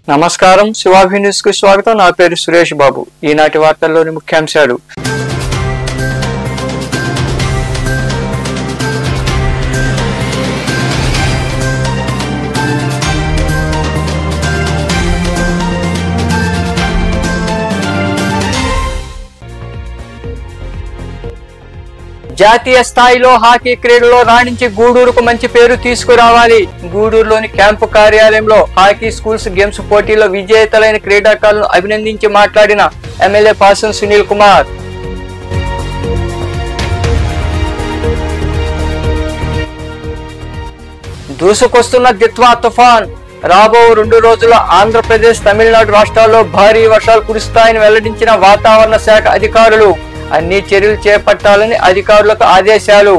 నమస్కారం, శివాభి న్యూస్ కు స్వాగతం. నా పేరు సురేష్ బాబు. ఈనాటి వార్తల్లోని ముఖ్యాంశాలు. జాతీయ స్థాయిలో హాకీ క్రీడలో రాణించి గూడూరుకు మంచి పేరు తీసుకురావాలి. గూడూరులోని క్యాంపు కార్యాలయంలో హాకీ స్కూల్స్ గేమ్స్ పోటీలో విజేతలైన క్రీడాకారులను అభినందించి మాట్లాడిన ఎమ్మెల్యే పాసం సునీల్ కుమార్. దూసుకొస్తున్న దిత్వా తుఫాన్ రాబో 2 రోజుల్లో ఆంధ్రప్రదేశ్, తమిళనాడు రాష్ట్రాల్లో భారీ వర్షాలు కురుస్తాయని వెల్లడించిన వాతావరణ శాఖ అధికారులు. అన్ని చర్యలు చేపట్టాలని అధికారులకు ఆదేశాలు.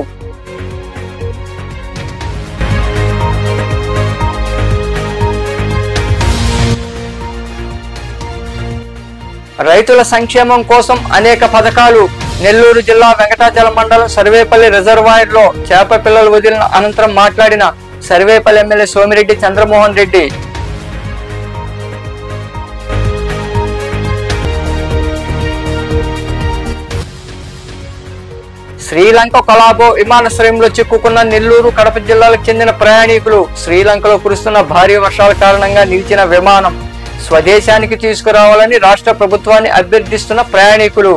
రైతుల సంక్షేమం కోసం అనేక పథకాలు. నెల్లూరు జిల్లా వెంకటాచలం మండలం సర్వేపల్లి రిజర్వాయర్ లో చేప పిల్లలు వదిలిన అనంతరం మాట్లాడిన సర్వేపల్లి ఎమ్మెల్యే సోమిరెడ్డి చంద్రమోహన్ రెడ్డి. శ్రీలంక కొలాబో విమానాశ్రయంలో చిక్కుకున్న నెల్లూరు, కడప జిల్లాలకు చెందిన ప్రయాణికులు. శ్రీలంకలో కురుస్తున్న భారీ వర్షాల కారణంగా నిలిచిన విమానం స్వదేశానికి తీసుకురావాలని రాష్ట్ర ప్రభుత్వాన్ని అభ్యర్థిస్తున్న ప్రయాణికులు.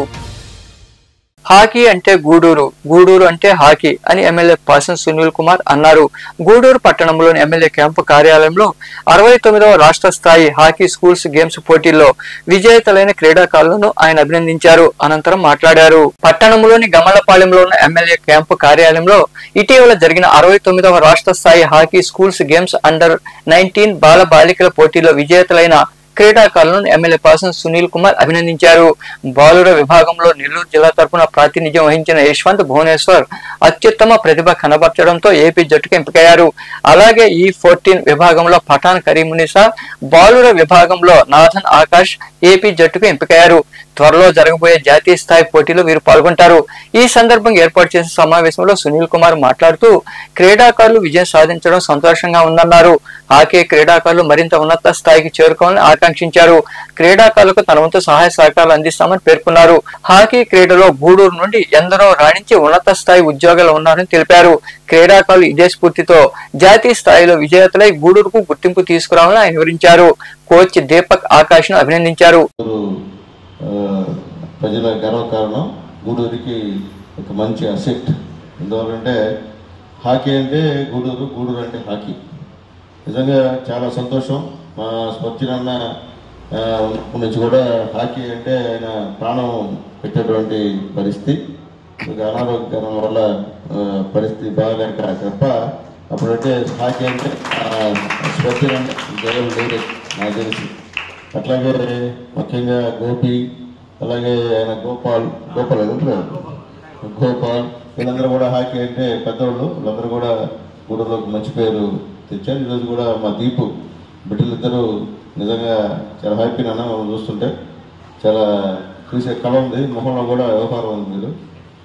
హాకీ అంటే గూడూరు, గూడూరు అంటే హాకీ అని ఎమ్మెల్యే పాసం సునీల్ కుమార్ అన్నారు. గూడూరు పట్టణంలోని ఎమ్మెల్యే క్యాంపు కార్యాలయంలో 69వ రాష్ట్ర స్థాయి హాకీ స్కూల్స్ గేమ్స్ పోటీల్లో విజేతలైన క్రీడాకారులను ఆయన అభినందించారు. అనంతరం మాట్లాడారు. పట్టణంలోని గమలపాలెంలో ఉన్న ఎమ్మెల్యే క్యాంపు కార్యాలయంలో ఇటీవల జరిగిన 69వ రాష్ట్ర స్థాయి హాకీ స్కూల్స్ గేమ్స్ అండర్-19 బాల బాలికల పోటీలో విజేతలైన క్రీడాకారులను ఎమ్మెల్యే పాసం సునీల్ కుమార్ అభినందించారు. బాలుర విభాగంలో నెల్లూరు జిల్లా తరఫున ప్రాతినిధ్యం వహించిన యశ్వంత్ భువనేశ్వర్ అత్యుత్తమ ప్రతిభ కనబర్చడంతో ఏపీ జట్టుకు ఎంపికయ్యారు. అలాగే ఈ14 విభాగంలో పఠాన్ కరీమునిసా, బాలుర విభాగంలో నాథన్ ఆకాష్ ఏపీ జట్టుకు ఎంపికయ్యారు. త్వరలో జరగబోయే జాతీయ స్థాయి పోటీలో వీరు పాల్గొంటారు. ఈ సందర్భంగా ఏర్పాటు చేసిన సమావేశంలో సునీల్ కుమార్ మాట్లాడుతూ క్రీడాకారులు విజయం సాధించడం సంతోషంగా ఉందన్నారు. హాకీ క్రీడాకారులు మరింత ఉన్నత స్థాయికి చేరుకోవాలని ఆకాంక్షించారు. క్రీడాకారులకు తన వంతు సహాయ సహకారాలు అందిస్తామని పేర్కొన్నారు. హాకీ క్రీడలో గూడూరు నుండి ఎందరో రాణించి ఉన్నత స్థాయి ఉద్యోగాలు ఉన్నారని తెలిపారు. క్రీడాకారులు ఇదే స్ఫూర్తితో జాతీయ స్థాయిలో విజేతలై గూడూరుకు గుర్తింపు తీసుకురావాలని ఆయన వివరించారు. కోచ్ దీపక్ ఆకాష్ ను అభినందించారు. ప్రజల గర్వకారణం, గూడూరుకి ఒక మంచి అసెట్. ఎందువల్లంటే హాకీ అంటే గూడూరు, గూడూరు అంటే హాకీ. నిజంగా చాలా సంతోషం. మా స్పర్శనన్న నుంచి కూడా హాకీ అంటే ఆయన ప్రాణం పెట్టేటువంటి పరిస్థితి. అనారోగ్యం వల్ల పరిస్థితి బాగాలేక తప్ప అప్పుడంటే హాకీ అంటే స్పర్శనన్న జగన్ లేదు నాకు తెలిసి. అట్లాగే ముఖ్యంగా గోపి, అలాగే ఆయన గోపాల్ వీళ్ళందరూ కూడా హాకీ అంటే పెద్దవాళ్ళు. వీళ్ళందరూ కూడా గూడూరులోకి మంచి పేరు తెచ్చారు. ఈరోజు కూడా మా దీపు బిడ్డలిద్దరూ నిజంగా చాలా హ్యాపీ నాన్న. మనం చూస్తుంటే చాలా చూసే కళ ఉంది, మొహంలో కూడా వ్యవహారం ఉంది. మీరు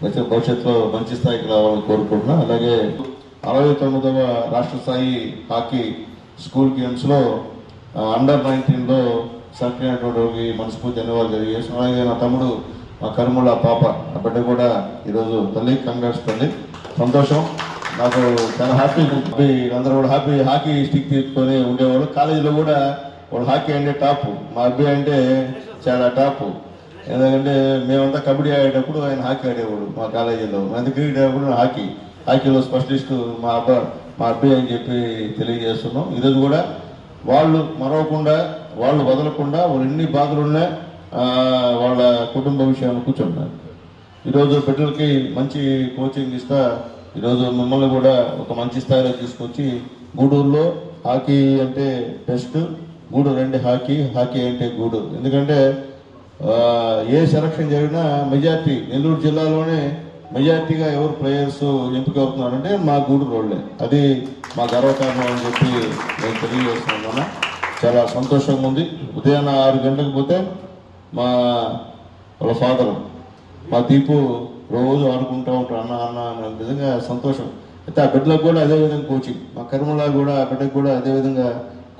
వచ్చే భవిష్యత్తులో మంచి స్థాయికి రావాలని కోరుకుంటున్నా. అలాగే 69వ రాష్ట్ర స్థాయి హాకీ స్కూల్ గేమ్స్లో అండర్-19లో సెలెక్ట్ అయినటువంటి మనస్ఫూర్తి ధన్యవాదాలు తెలియజేస్తున్నాం. అలాగే నా తమ్ముడు మా కరుముల పాప, ఆ బిడ్డ కూడా ఈరోజు తల్లి కంగ్రాట్స్ తల్లి. సంతోషం, నాకు చాలా హ్యాపీ. అందరూ కూడా హ్యాపీ. హాకీ స్టిక్ తీసుకొని ఉండేవాళ్ళు. కాలేజీలో కూడా వాళ్ళు హాకీ అంటే టాప్. మా అబ్బాయి అంటే చాలా టాప్. ఎందుకంటే మేమంతా కబడ్డీ ఆడేటప్పుడు ఆయన హాకీ ఆడేవాడు మా కాలేజీలో. మంది క్రికెట్ ఆడేటప్పుడు హాకీలో స్పెషలిస్ట్ మా అబ్బాయి అని చెప్పి తెలియజేస్తున్నాం. ఈరోజు కూడా వాళ్ళు మరవకుండా, వాళ్ళు వదలకుండా, వాళ్ళు ఎన్ని బాధలున్నా వాళ్ళ కుటుంబ విషయాలు కూర్చుంటున్నారు. ఈరోజు బిడ్డలకి మంచి కోచింగ్ ఇస్తా ఈరోజు మిమ్మల్ని కూడా ఒక మంచి స్థాయిలో తీసుకొచ్చి గూడూరులో హాకీ అంటే బెస్ట్, గూడూరు అంటే హాకీ, హాకీ అంటే గూడూరు. ఎందుకంటే ఏ సెలక్షన్ జరిగినా మెజార్టీ నెల్లూరు జిల్లాలోనే మెజార్టీగా ఎవరు ప్లేయర్స్ ఎంపిక అవుతున్నారంటే మా గూడూరు రోడ్లే. అది మా గర్వకారణం అని చెప్పి నేను తెలియజేస్తున్నాను. చాలా సంతోషంగా ఉంది. ఉదయాన్న 6 గంటలకు పోతే మా వాళ్ళ ఫాదరు మా దీపు రోజు ఆడుకుంటూ ఉంటారు. అన్న అన్న నిజంగా సంతోషం. అయితే ఆ బిడ్డలకు కూడా అదేవిధంగా కోచింగ్, మా కర్మలా కూడా ఆ బిడ్డకు కూడా అదేవిధంగా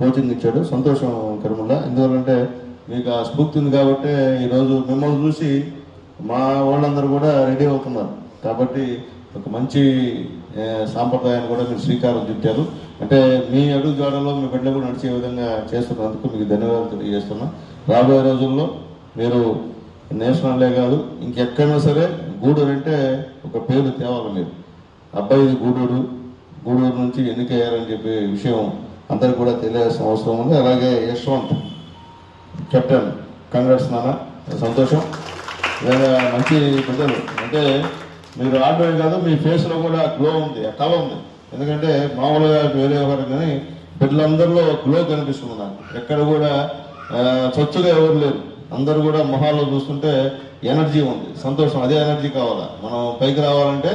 కోచింగ్ ఇచ్చాడు. సంతోషం కర్మల్లా. ఎందువల్లంటే మీకు ఆ స్ఫూర్తి ఉంది కాబట్టి ఈరోజు మిమ్మల్ని చూసి మా వాళ్ళందరూ కూడా రెడీ అవుతున్నారు. కాబట్టి ఒక మంచి సాంప్రదాయాన్ని కూడా మీరు శ్రీకారం చుట్టారు. అంటే మీ అడుగు జాడలో మీ బిడ్డలు కూడా నడిచే విధంగా చేస్తున్నందుకు మీకు ధన్యవాదాలు తెలియజేస్తున్నా. రాబోయే రోజుల్లో మీరు నేషనల్లే కాదు ఇంకెక్కడైనా సరే గూడూరు అంటే ఒక పేరు తేవాలి. మీరు అబ్బాయిది గూడూరు నుంచి ఎన్నికయ్యారని చెప్పే విషయం అందరికి కూడా తెలియాల్సిన అవసరం ఉంది. అలాగే యశ్వంత్ కెప్టెన్, కంగ్రాట్స్ నాన్న, సంతోషం. లేదా మంచి బిడ్డలు అంటే మీరు ఆడమే కాదు మీ ఫేస్లో కూడా గ్లో ఉంది, ఆ కళ ఉంది. ఎందుకంటే మామూలుగా వేరే వారు కానీ బిడ్డలందరిలో గ్లో కనిపిస్తుంది నాకు. ఎక్కడ కూడా చచ్చుగా ఎవరు లేరు, అందరూ కూడా మొహాల్లో చూస్తుంటే ఎనర్జీ ఉంది, సంతోషం. అదే ఎనర్జీ కావాలా. మనం పైకి రావాలంటే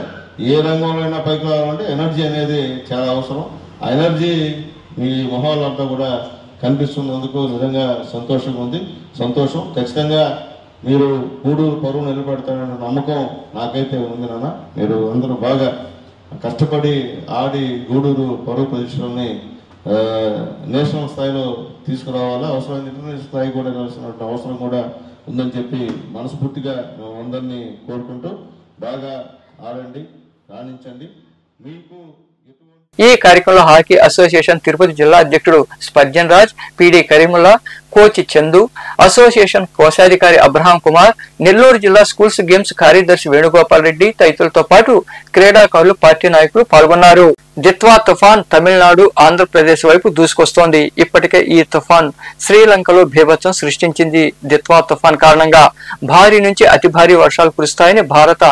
ఏ రంగంలో అయినా పైకి రావాలంటే ఎనర్జీ అనేది చాలా అవసరం. ఆ ఎనర్జీ మీ మొహాలంతా కూడా కనిపిస్తున్నందుకు నిజంగా సంతోషంగా ఉంది. సంతోషం. ఖచ్చితంగా మీరు గూడూరు పరువు నిలబెడతారనే నమ్మకం నాకైతే ఉంది నాన్న. మీరు అందరూ బాగా కష్టపడి ఆడి గూడూరు పరువు ప్రతిష్టలని నేషనల్ స్థాయిలో తీసుకురావాలా. అవసరమైన ఇంటర్నేషనల్ స్థాయి కూడా వెళ్ళాల్సిన అవసరం కూడా ఉందని చెప్పి మనస్ఫూర్తిగా అందరినీ కోరుకుంటూ బాగా ఆడండి, రాణించండి. మీకు ఈ కార్యక్రమంలో హాకీ అసోసియేషన్ తిరుపతి జిల్లా అధ్యక్షుడు స్పర్జన్ రాజ్, పిడి కరీముల్లా, కోచ్ చందు, అసోసియేషన్ కోశాధికారి అబ్రహాం కుమార్, నెల్లూరు జిల్లా స్కూల్స్ గేమ్స్ కార్యదర్శి వేణుగోపాల్ రెడ్డి తదితరులతో పాటు క్రీడాకారులు, పార్టీ నాయకులు పాల్గొన్నారు. దిత్వా తుఫాన్ తమిళనాడు, ఆంధ్రప్రదేశ్ వైపు దూసుకొస్తోంది. ఇప్పటికే ఈ తుఫాన్ శ్రీలంకలో బీభత్సం సృష్టించింది. దిత్వా తుఫాన్ కారణంగా భారీ నుంచి అతి భారీ వర్షాలు కురుస్తాయని భారత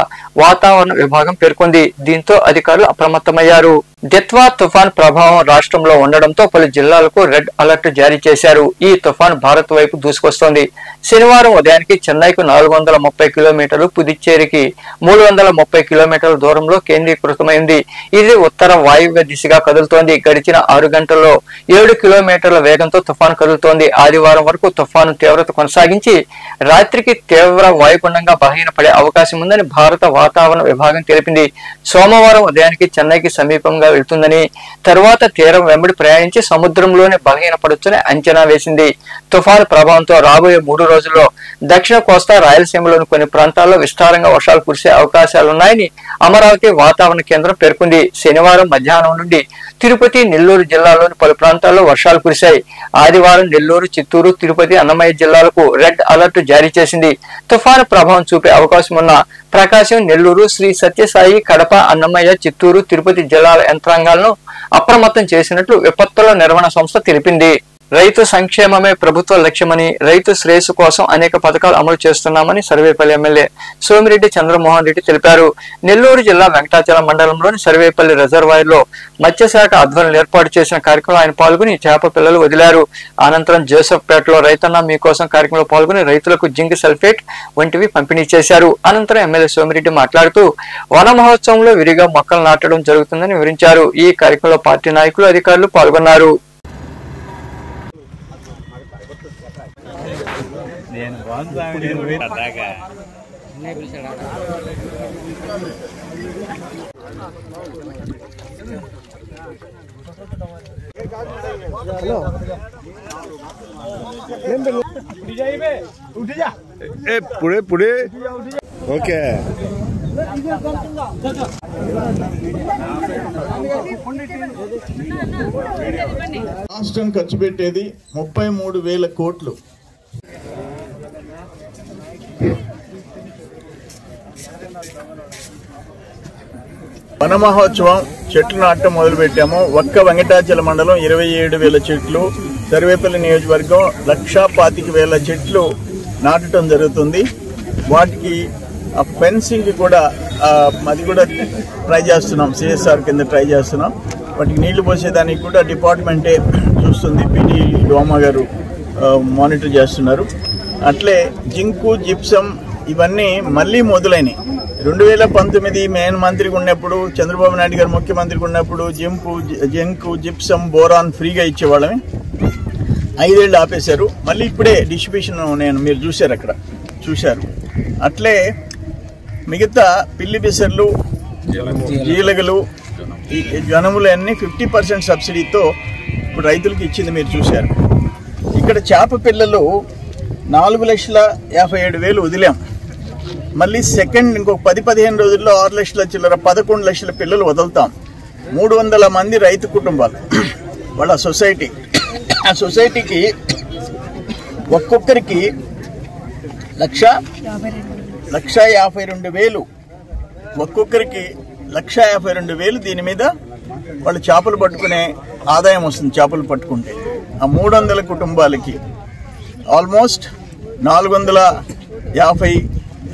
వాతావరణ విభాగం పేర్కొంది. దీంతో అధికారులు అప్రమత్తమయ్యారు. దిత్వా తుఫాన్ ప్రభావం రాష్ట్రంలో ఉండడంతో పలు జిల్లాలకు రెడ్ అలర్ట్ జారీ చేశారు. ఈ తుఫాన్ భారత్ వైపు దూసుకొస్తోంది. శనివారం ఉదయానికి చెన్నైకు 430 కిలోమీటర్లు, పుదుచ్చేరికి 330 కిలోమీటర్ల దూరంలో కేంద్రీకృతమైంది. ఇది ఉత్తర వాయువ్య దిశగా కదులుతోంది. గడిచిన 6 గంటల్లో 7 కిలోమీటర్ల వేగంతో తుఫాను కదులుతోంది. ఆదివారం వరకు తుఫాను తీవ్రత కొనసాగించి రాత్రికి తీవ్ర వాయుగుండంగా బలహీనపడే అవకాశం ఉందని భారత వాతావరణ విభాగం తెలిపింది. సోమవారం ఉదయానికి చెన్నైకి సమీపంగా వెళ్తుందని, తరువాత తీరం వెంబడి ప్రయాణించి సముద్రంలోనే బలహీనపడొచ్చని అంచనా వేసింది. తుఫాను ప్రభావంతో రాబోయే 3 రోజుల్లో దక్షిణ కోస్తా, రాయలసీమలోని కొన్ని ప్రాంతాల్లో విస్తారంగా వర్షాలు కురిసే అవకాశాలున్నాయని అమరావతి వాతావరణ కేంద్రం పేర్కొంది. శనివారం మధ్యాహ్నం నుండి తిరుపతి, నెల్లూరు జిల్లాలోని పలు ప్రాంతాల్లో వర్షాలు కురిశాయి. ఆదివారం నెల్లూరు, చిత్తూరు, తిరుపతి, అన్నమయ్య జిల్లాలకు రెడ్ అలర్ట్ జారీ చేసింది. తుఫాను ప్రభావం చూపే అవకాశం ఉన్న ప్రకాశం, నెల్లూరు, శ్రీ సత్యసాయి, కడప, అన్నమయ్య, చిత్తూరు, తిరుపతి జిల్లాల యంత్రాంగాలను అప్రమత్తం చేసినట్లు విపత్తుల నిర్వహణ సంస్థ తెలిపింది. రైతు సంక్షేమమే ప్రభుత్వ లక్ష్యమని, రైతు శ్రేయస్సు కోసం అనేక పథకాలు అమలు చేస్తున్నామని సర్వేపల్లి ఎమ్మెల్యే సోమిరెడ్డి చంద్రమోహన్ రెడ్డి తెలిపారు. నెల్లూరు జిల్లా వెంకటాచలం మండలంలోని సర్వేపల్లి రిజర్వాయర్లో మత్స్యశాఖ ఆధ్వర్యంలో ఏర్పాటు చేసిన కార్యక్రమంలో ఆయన పాల్గొని చేప పిల్లలు వదిలారు. అనంతరం జోసెఫ్పేటలో రైతన్న మీకోసం కార్యక్రమంలో పాల్గొని రైతులకు జింక్ సల్ఫేట్ వంటివి పంపిణీ చేశారు. అనంతరం ఎమ్మెల్యే సోమిరెడ్డి మాట్లాడుతూ వన మహోత్సవంలో విరిగా మొక్కలు నాటడం జరుగుతుందని వివరించారు. ఈ కార్యక్రమంలో పార్టీ నాయకులు, అధికారులు పాల్గొన్నారు. पुढे ओके రాష్ట్రం ఖర్చు పెట్టేది 33,000 కోట్లు. వన మహోత్సవం చెట్లు నాటడం మొదలు పెట్టాము. ఒక్క వెంకటాచల మండలం 27,000 చెట్లు, సర్వేపల్లి నియోజకవర్గం 1,25,000 చెట్లు నాటడం జరుగుతుంది. వాటికి ఫెన్సింగ్ కూడా అది కూడా ట్రై చేస్తున్నాం, సిఎస్ఆర్ కింద ట్రై చేస్తున్నాం. వాటికి నీళ్లు పోసేదానికి కూడా డిపార్ట్మెంటే చూస్తుంది, పిడి డోమా గారు మానిటర్ చేస్తున్నారు. అట్లే జింకు, జిప్సం ఇవన్నీ మళ్ళీ మొదలైనవి. 2019 మెయిన్ మంత్రిగా ఉన్నప్పుడు, చంద్రబాబు నాయుడు గారు ముఖ్యమంత్రిగా ఉన్నప్పుడు జింకు, జిప్సం, బోరాన్ ఫ్రీగా ఇచ్చేవాళ్ళని 5 ఏళ్ళు ఆపేశారు. మళ్ళీ ఇప్పుడే డిస్ట్రిబ్యూషన్ మీరు చూశారు, అక్కడ చూశారు. అట్లే మిగతా పిల్లి బిసర్లు, జీలగలు, ఈ జనములు అన్నీ 50% సబ్సిడీతో ఇప్పుడు రైతులకు ఇచ్చింది మీరు చూశారు. ఇక్కడ చేప పిల్లలు 4,57,000 వదిలాం. మళ్ళీ సెకండ్ ఇంకొక 10-15 రోజుల్లో 6 లక్షల చిల్లర 11 లక్షల పిల్లలు వదులుతాం. 300 మంది రైతు కుటుంబాలు వాళ్ళ సొసైటీ. ఆ సొసైటీకి ఒక్కొక్కరికి 1,52,000 ఒక్కొక్కరికి 1,52,000 దీని మీద వాళ్ళు చేపలు పట్టుకునే ఆదాయం వస్తుంది. చేపలు పట్టుకుంటే ఆ 300 కుటుంబాలకి ఆల్మోస్ట్ 450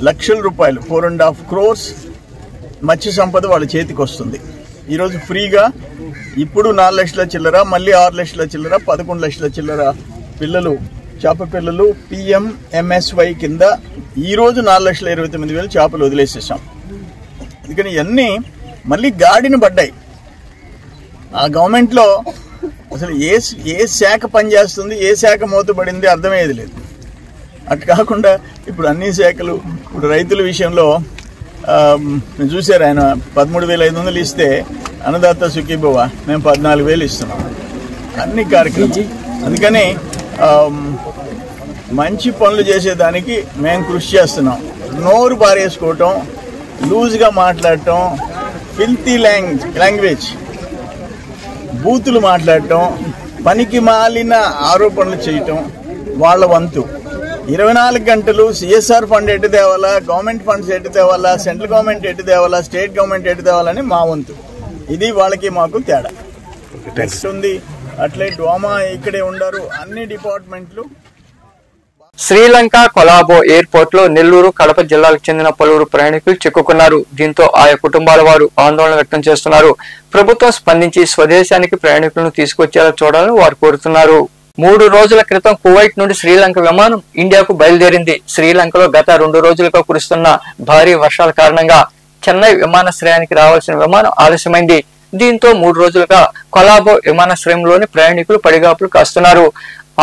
లక్షల రూపాయలు 4.5 crores మత్స్య సంపద వాళ్ళ చేతికి వస్తుంది. ఈరోజు ఫ్రీగా ఇప్పుడు 4 లక్షల చిల్లర, మళ్ళీ 6 లక్షల చిల్లర, 11 లక్షల చిల్లర పిల్లలు చేప పిల్లలు PMMSY కింద ఈరోజు 4,29,000 చేపలు వదిలేసేసాం. అందుకని ఇవన్నీ మళ్ళీ గాడిని పడ్డాయి. ఆ గవర్నమెంట్లో అసలు ఏ శాఖ పనిచేస్తుంది, ఏ శాఖ మూతపడింది అర్థమయ్యేది లేదు. అటు కాకుండా ఇప్పుడు అన్ని శాఖలు, ఇప్పుడు రైతుల విషయంలో చూశారు, ఆయన 13,500 ఇస్తే అన్నదాత సుఖీభవ మేము 14,000 ఇస్తున్నాం అన్ని కార్యక్రమం. అందుకని మంచి పనులు చేసేదానికి మేము కృషి చేస్తున్నాం. నోరు పారేసుకోవటం, లూజ్గా మాట్లాడటం, ఫిల్తీ లాంగ్వేజ్, బూతులు మాట్లాడటం, పనికి మాలిన ఆరోపణలు చేయటం వాళ్ళ వంతు. 24 గంటలు CSR ఫండ్ ఎటు తేవాలా, గవర్నమెంట్ ఫండ్స్ ఎటు తేవాలా, సెంట్రల్ గవర్నమెంట్ ఎటు తేవాలా, స్టేట్ గవర్నమెంట్ ఎటు తేవాలని మా వంతు. ఇది వాళ్ళకి మాకు తేడా. నెక్స్ట్ ఉంది అట్లే డ్వామా ఇక్కడే ఉండరు అన్ని డిపార్ట్మెంట్లు. శ్రీలంక కొలాబో ఎయిర్పోర్ట్ లో నెల్లూరు, కడప జిల్లాలకు చెందిన పలువురు ప్రయాణికులు చిక్కుకున్నారు. దీంతో ఆయా కుటుంబాల వారు ఆందోళన వ్యక్తం చేస్తున్నారు. ప్రభుత్వం స్పందించి స్వదేశానికి ప్రయాణికులను తీసుకొచ్చేలా చూడాలని వారు కోరుతున్నారు. 3 రోజుల క్రితం కువైట్ నుండి శ్రీలంక విమానం ఇండియాకు బయలుదేరింది. శ్రీలంకలో గత 2 రోజులుగా కురుస్తున్న భారీ వర్షాల కారణంగా చెన్నై విమానాశ్రయానికి రావాల్సిన విమానం ఆలస్యమైంది. దీంతో 3 రోజులుగా కొలాబో విమానాశ్రయంలోని ప్రయాణికులు పడిగాపులు కాస్తున్నారు.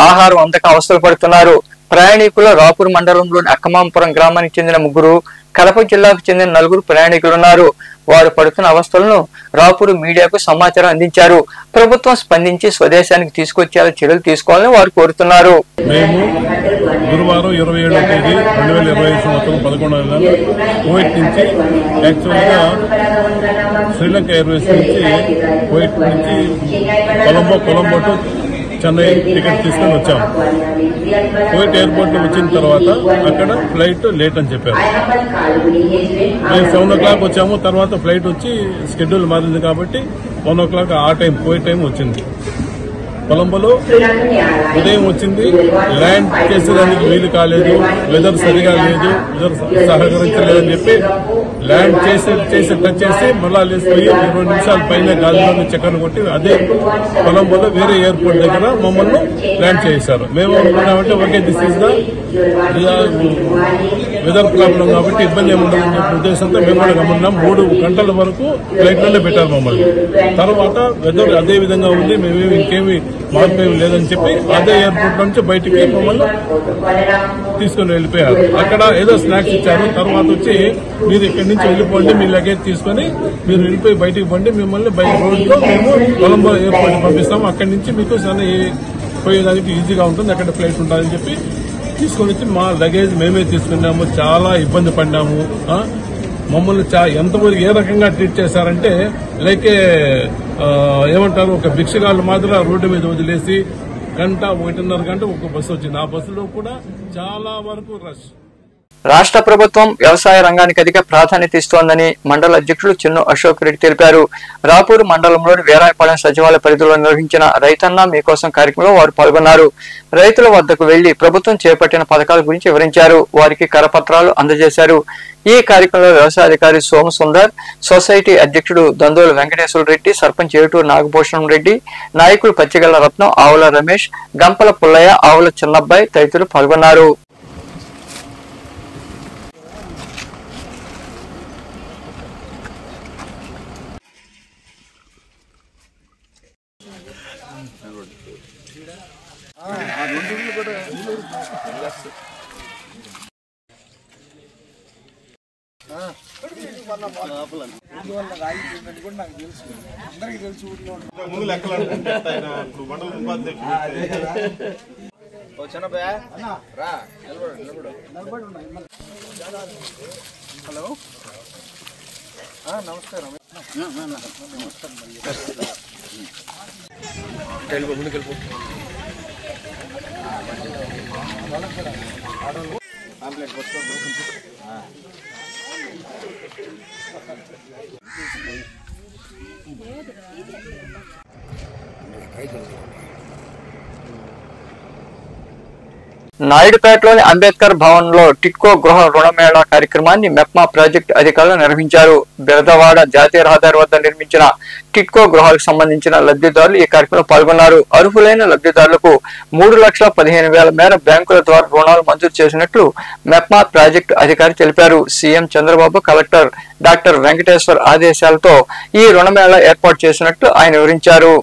ఆహారం అందక అవస్థలు పడుతున్నారు. ప్రయాణికుల రాపూర్ మండలంలోని అక్కమాంపురం గ్రామానికి చెందిన 3, కడప జిల్లాకు చెందిన 4 ప్రయాణికులున్నారు. వారు పడుతున్న అవస్థలను రాపూర్ మీడియాకు సమాచారం అందించారు. ప్రభుత్వం స్పందించి స్వదేశానికి తీసుకొచ్చేలా చర్యలు తీసుకోవాలని వారు కోరుతున్నారు. మేము గురువారం 27వ తేదీ 2020 సంవత్సరం 11వ నెల కువైట్ నుంచి యాక్చువల్గా శ్రీలంక ఎయిర్వేస్ నుంచి కువైట్ నుంచి కొలంబో టు చెన్నై టికెట్ తీసుకొని వచ్చాము. కువైట్ ఎయిర్పోర్ట్ లో వచ్చిన తర్వాత అక్కడ ఫ్లైట్ లేట్ అని చెప్పారు. మేము 7 o'clock వచ్చాము. తర్వాత ఫ్లైట్ వచ్చి షెడ్యూల్ మారింది కాబట్టి 1 o'clock ఆ టైం కువైట్ టైం వచ్చింది. కొలంబోలో ఉదయం వచ్చింది. ల్యాండ్ చేసేదానికి వీలు కాలేదు, వెదర్ సరిగా లేదు, వెదర్ సహకరించలేదని చెప్పి ల్యాండ్ చేసి టచ్ చేసి మళ్ళా లేసిపోయి 20 నిమిషాల పైన గాలిలో చక్కర్ కొట్టి అదే కొలంబోలో వేరే ఎయిర్పోర్ట్ దగ్గర మమ్మల్ని ల్యాండ్ చేశారు. మేము అనుకున్నామంటే okay this is the weather problem కాబట్టి ఇబ్బంది ఏముండదని చెప్పే ఉద్దేశంతో మేము కూడా గమనిన్నాం. 3 గంటల వరకు ఫ్లైట్ లోనే పెట్టారు మమ్మల్ని. తర్వాత వెదర్ అదే విధంగా ఉంది, మేమేమి ఇంకేమి మార్పు ఏమి లేదని చెప్పి అదే ఎయిర్పోర్ట్ నుంచి బయటికి మమ్మల్ని తీసుకుని వెళ్ళిపోయారు. అక్కడ ఏదో స్నాక్స్ ఇచ్చారు. తర్వాత వచ్చి మీరు ఇక్కడి నుంచి వెళ్ళిపోండి, మీ లగేజ్ తీసుకుని మీరు వెళ్ళిపోయి బయటికి పోండి, మిమ్మల్ని బై రోడ్ లో మేము కొలంబో ఎయిర్పోర్ట్ పంపిస్తాము, అక్కడి నుంచి మీకు పోయేదానికి ఈజీగా ఉంటుంది, అక్కడ ఫ్లైట్ ఉంటుందని చెప్పి తీసుకొని వచ్చి మా లగేజ్ మేమే తీసుకున్నాము. చాలా ఇబ్బంది పడ్డాము. మమ్మల్ని ఎంతమంది ఏ రకంగా ట్రీట్ చేశారంటే లైక్ ఏమంటారు, ఒక భిక్షగాళ్ళు మాత్రం రోడ్డు మీద వదిలేసి 1.5 గంట ఒక బస్సు వచ్చింది. ఆ బస్సులో కూడా చాలా వరకు రష్. రాష్ట్ర ప్రభుత్వం వ్యవసాయ రంగానికి అధిక ప్రాధాన్యత ఇస్తోందని మండల అధ్యక్షుడు చిన్ను అశోక్ రెడ్డి తెలిపారు. రాపూర్ మండలంలోని వేరాయపాలెం సచివాలయ పరిధిలో నిర్వహించిన రైతన్న మీకోసం కార్యక్రమంలో వారు పాల్గొన్నారు. రైతుల వద్దకు వెళ్లి ప్రభుత్వం చేపట్టిన పథకాల గురించి వివరించారు. వారికి కరపత్రాలు అందజేశారు. ఈ కార్యక్రమంలో వ్యవసాయ అధికారి సోమసుందర్, సొసైటీ అధ్యక్షుడు దందోలు వెంకటేశ్వర రెడ్డి, సర్పంచ్ ఏటూరు నాగభూషణం రెడ్డి, నాయకులు పచ్చిగల్ల రత్నం, ఆవుల రమేష్, గంపల పుల్లయ్య, ఆవుల చిన్నబ్బాయి తదితరులు పాల్గొన్నారు. ముందు లెక్కలు ఇప్పుడు మండల హలో నమస్కారం. నాయుడుపేటలోని అంబేద్కర్ భవన్ లో టిట్కో గృహ రుణమేళా కార్యక్రమాన్ని మెప్మా ప్రాజెక్టు అధికారులు నిర్వహించారు. బిరదవాడ జాతీయ రహదారి వద్ద నిర్మించిన టిట్కో గృహాలకు సంబంధించిన లబ్ధిదారులు ఈ కార్యక్రమంలో పాల్గొన్నారు. అర్హులైన లబ్ధిదారులకు 3,15,000 మేర బ్యాంకుల ద్వారా రుణాలు మంజూరు చేసినట్లు మెప్మా ప్రాజెక్టు అధికారి తెలిపారు. CM Chandrababu, collector doctor Venkateshwar ఆదేశాలతో ఈ రుణమేళా ఏర్పాటు చేసినట్లు ఆయన వివరించారు.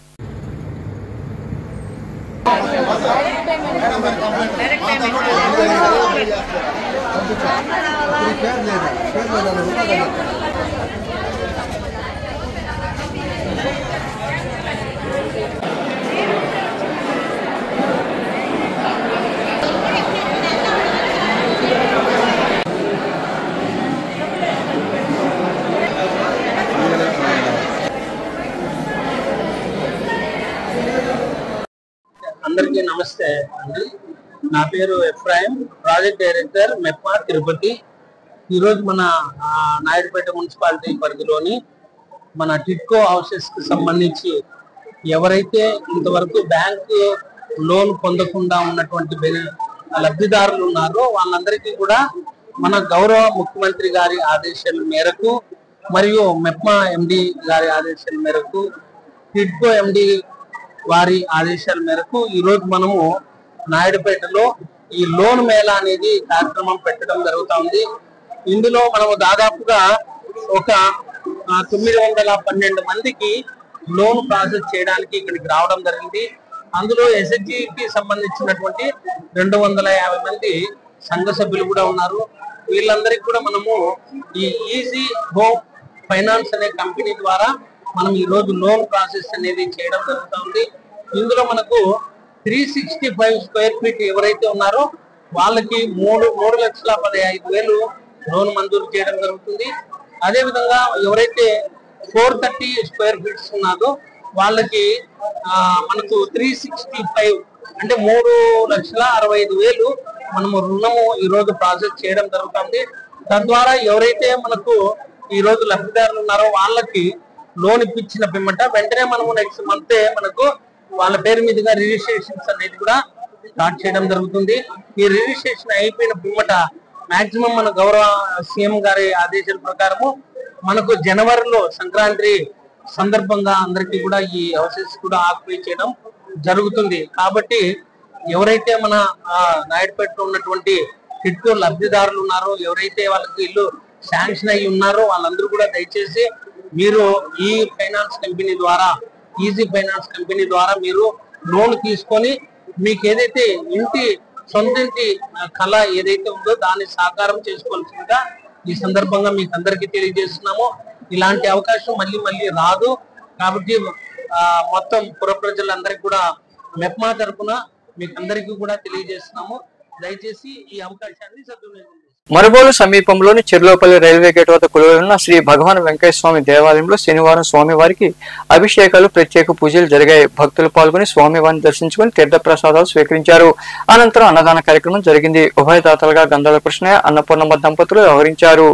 అందరికీ నమస్తే అండి. నా పేరు Ephraim, project director MEPMA Tirupati. ఈరోజు మన నాయుడుపేట మున్సిపాలిటీ పరిధిలోని మన టిట్కో హౌసెస్ కి సంబంధించి ఎవరైతే ఇంతవరకు బ్యాంకు లోన్ పొందకుండా ఉన్నటువంటి లబ్ధిదారులు ఉన్నారో వాళ్ళందరికీ కూడా మన గౌరవ ముఖ్యమంత్రి గారి ఆదేశాల మేరకు మరియు మెప్మా ఎండి గారి ఆదేశాల మేరకు, టిట్కో ఎండి వారి ఆదేశాల మేరకు ఈరోజు మనము నాయుడుపేటలో ఈ లోన్ మేళా అనేది కార్యక్రమం పెట్టడం జరుగుతూ ఉంది. ఇందులో మనము దాదాపుగా ఒక 912 మందికి లోన్ ప్రాసెస్ చేయడానికి ఇక్కడికి రావడం జరిగింది. అందులో ఎస్హెచ్జికి సంబంధించినటువంటి 250 మంది సంఘ సభ్యులు కూడా ఉన్నారు. వీళ్ళందరికీ కూడా మనము ఈ ఈజీ హోమ్ ఫైనాన్స్ అనే కంపెనీ ద్వారా మనం ఈ రోజు లోన్ ప్రాసెస్ అనేది చేయడం జరుగుతుంది. ఇందులో మనకు 365 స్క్వేర్ ఫీట్ ఎవరైతే ఉన్నారో వాళ్ళకి 3,15,000 లోన్ మంజూరు చేయడం జరుగుతుంది. అదే విధంగా ఎవరైతే 430 స్క్వేర్ ఫీట్స్ ఉన్నారో వాళ్ళకి మనకు 365 అంటే 3,65,000 మనము రుణము ఈ రోజు ప్రాసెస్ చేయడం జరుగుతుంది. తద్వారా ఎవరైతే మనకు ఈ రోజు లబ్ధిదారులు ఉన్నారో వాళ్ళకి లోన్ ఇప్పించిన పిమ్మట వెంటనే మనము నెక్స్ట్ మంత్ మనకు వాళ్ళ పేరు మీదుగా రిజిస్ట్రేషన్స్ అనేది కూడా స్టార్ట్ చేయడం జరుగుతుంది. ఈ రిజిస్ట్రేషన్ అయిపోయిన పిమ్మట మాక్సిమం మన గౌరవ సీఎం గారి ఆదేశాల ప్రకారము మనకు జనవరిలో సంక్రాంతి సందర్భంగా అందరికీ కూడా ఈ హౌసెస్ కూడా ఆక్యుపై చేయడం జరుగుతుంది. కాబట్టి ఎవరైతే మన నాయుడుపేటలో ఉన్నటువంటి టిట్కో లబ్ధిదారులు ఉన్నారో, ఎవరైతే వాళ్ళకి ఇల్లు శాంక్షన్ అయ్యి ఉన్నారో వాళ్ళందరూ కూడా దయచేసి మీరు ఈ ఫైనాన్స్ కంపెనీ ద్వారా, ఈజీ ఫైనాన్స్ కంపెనీ ద్వారా మీరు లోన్ తీసుకొని మీకు ఏదైతే సొంతింటి కళ ఏదైతే ఉందో దాన్ని సాకారం చేసుకోవాల్సిందిగా ఈ సందర్భంగా మీకు అందరికీ తెలియజేస్తున్నాము. ఇలాంటి అవకాశం మళ్ళీ మళ్ళీ రాదు. కాబట్టి మొత్తం పుర ప్రజలందరికీ కూడా మెప్మా తరఫున మీకు అందరికీ కూడా తెలియజేస్తున్నాము. దయచేసి ఈ అవకాశాన్ని సద్వినియోగం. మరుబోలు సమీపంలోని చెర్లోపల్లి రైల్వే గేట్ వద్ద కొలువైన శ్రీ భగవాన్ వెంకటేశ్వర స్వామి దేవాలయంలో శనివారం స్వామివారికి అభిషేకాలు, ప్రత్యేక పూజలు జరిగాయి. భక్తులు పాల్గొని స్వామివారిని దర్శించుకుని తీర్థప్రసాదాలు స్వీకరించారు. అనంతరం అన్నదాన కార్యక్రమం జరిగింది. ఉభయదాతలుగా గంధాల కృష్ణయ్య, అన్నపూర్ణమ్మ దంపతులు వ్యవహరించారు.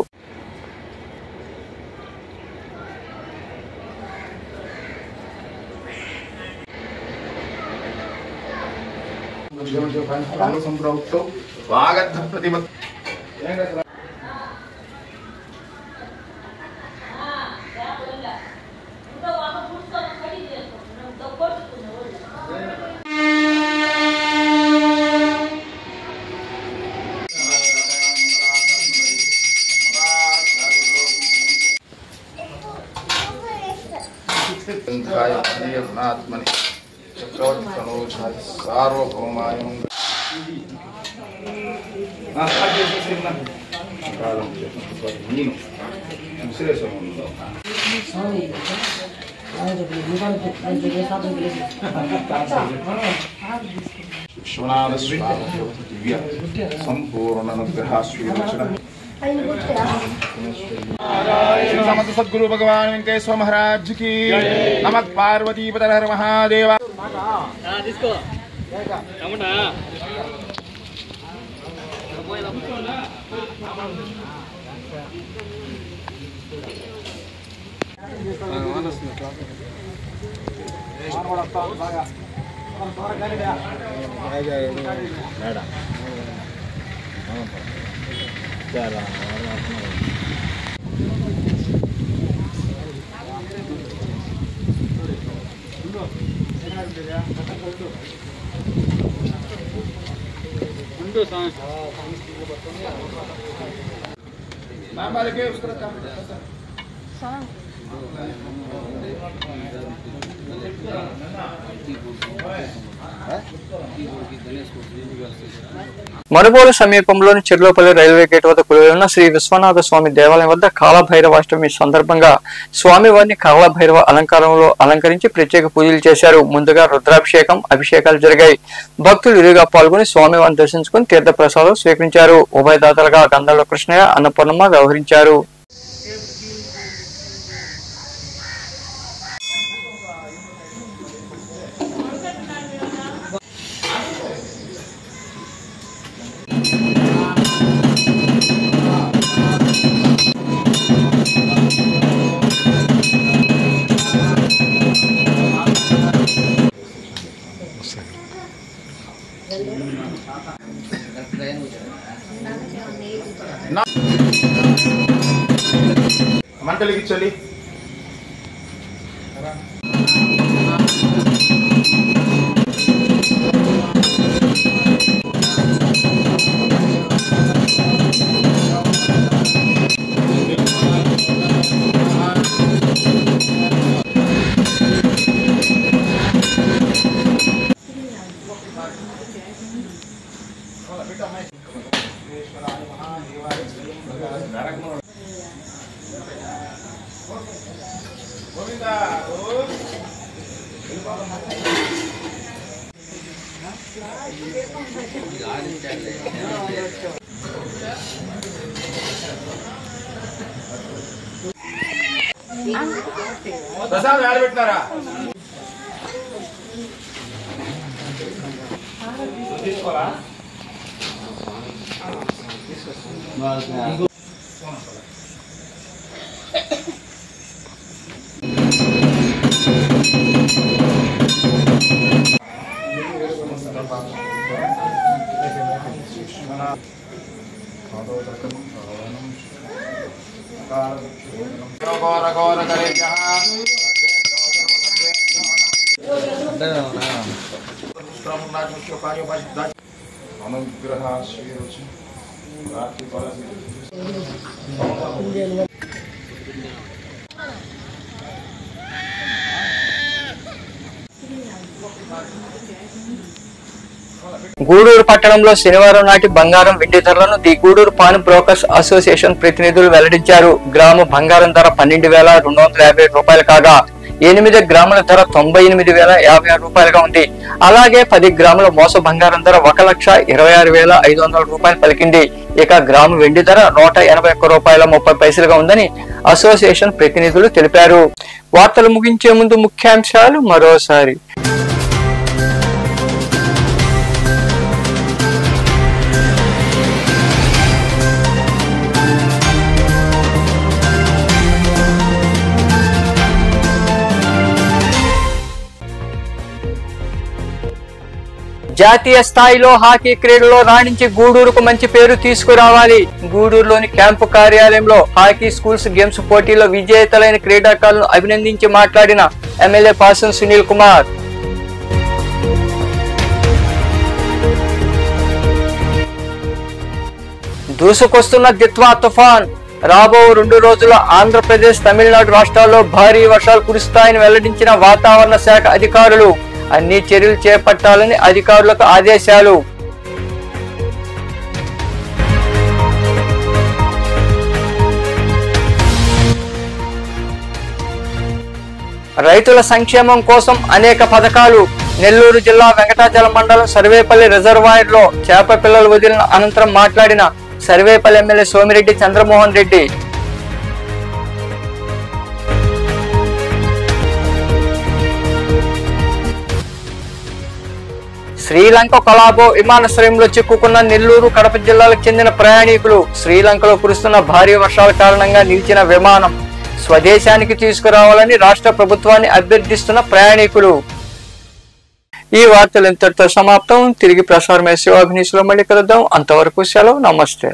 सार्वभौमाय విశ్వనాథ స్వామి దివ్య సంపూర్ణ అనుగ్రహ శ్రీరచన समर्थ सद्गुरु भगवान वेंकटेश्वर महाराज की नमः पार्वती पतन हर महादेव మనుబోలు సమీపంలోని చెర్లోపల్లి రైల్వే గేట్ వద్ద కొలువైన శ్రీ విశ్వనాథ స్వామి దేవాలయం వద్ద కాళభైరవాష్టమి సందర్భంగా స్వామివారిని కాళభైరవ అలంకారంలో అలంకరించి ప్రత్యేక పూజలు చేశారు. ముందుగా రుద్రాభిషేకం, అభిషేకాలు జరిగాయి. భక్తులు విరిగా పాల్గొని స్వామివారిని దర్శించుకుని తీర్థ ప్రసాదాలు స్వీకరించారు. ఉభయదాతలుగా గంధర్వ కృష్ణయ్య, అన్నపూర్ణమ్మ వ్యవహరించారు. మంటలికి చలి ప్రసాదం ఆడబెట్టినారా? తీసుకోవాలా? అనుగ్రహ శ్రీరచన గూడూరు పట్టణంలో శనివారం నాటి బంగారం, వెండి ధరలను the Gudur pawn brokers association ప్రతినిధులు వెల్లడించారు. గ్రాము బంగారం ధర 12,250 రూపాయలు కాగా 8 గ్రాముల ధర 98,056 రూపాయలుగా ఉంది. అలాగే 10 గ్రాముల మోస బంగారం ధర 1,26,500 రూపాయలు పలికింది. ఇక గ్రాము వెండి ధర 181 రూపాయల 30 పైసలుగా ఉందని అసోసియేషన్ ప్రతినిధులు తెలిపారు. వార్తలు ముగించే ముందు ముఖ్యాంశాలు మరోసారి. జాతీయ స్థాయిలో హాకీ క్రీడలో రాణించి గూడూరుకు మంచి పేరు తీసుకురావాలి. గూడూరులోని క్యాంపు కార్యాలయంలో హాకీ స్కూల్స్ గేమ్స్ పోటీలో విజేతలైన క్రీడాకారులను అభినందించి మాట్లాడిన ఎమ్మెల్యే పాసం సునీల్ కుమార్. దూసుకొస్తున్న దిత్వా తుఫాన్ రాబో 2 రోజుల ఆంధ్రప్రదేశ్, తమిళనాడు రాష్ట్రాల్లో భారీ వర్షాలు కురుస్తాయని వెల్లడించిన వాతావరణ శాఖ అధికారులు. అన్ని చర్యలు చేపట్టాలని అధికారులకు ఆదేశాలు. రైతుల సంక్షేమం కోసం అనేక పథకాలు. నెల్లూరు జిల్లా వెంకటాచలం మండలం సర్వేపల్లి రిజర్వాయర్ లో చేప పిల్లలు వదిలిన అనంతరం మాట్లాడిన సర్వేపల్లి ఎమ్మెల్యే సోమిరెడ్డి చంద్రమోహన్ రెడ్డి. శ్రీలంక కొలాబో విమానాశ్రయంలో చిక్కుకున్న నెల్లూరు కడప జిల్లాలకు చెందిన ప్రయాణికులు. శ్రీలంకలో కురుస్తున్న భారీ వర్షాల కారణంగా నిలిచిన విమానం స్వదేశానికి తీసుకురావాలని రాష్ట్ర ప్రభుత్వాన్ని అభ్యర్థిస్తున్న ప్రయాణికులు. ఈ వార్తలు ఇంతటితో సమాప్తం. తిరిగి ప్రసారమే శివాభినీసులో మళ్ళీ కలుద్దాం. అంతవరకు సెలవు. నమస్తే.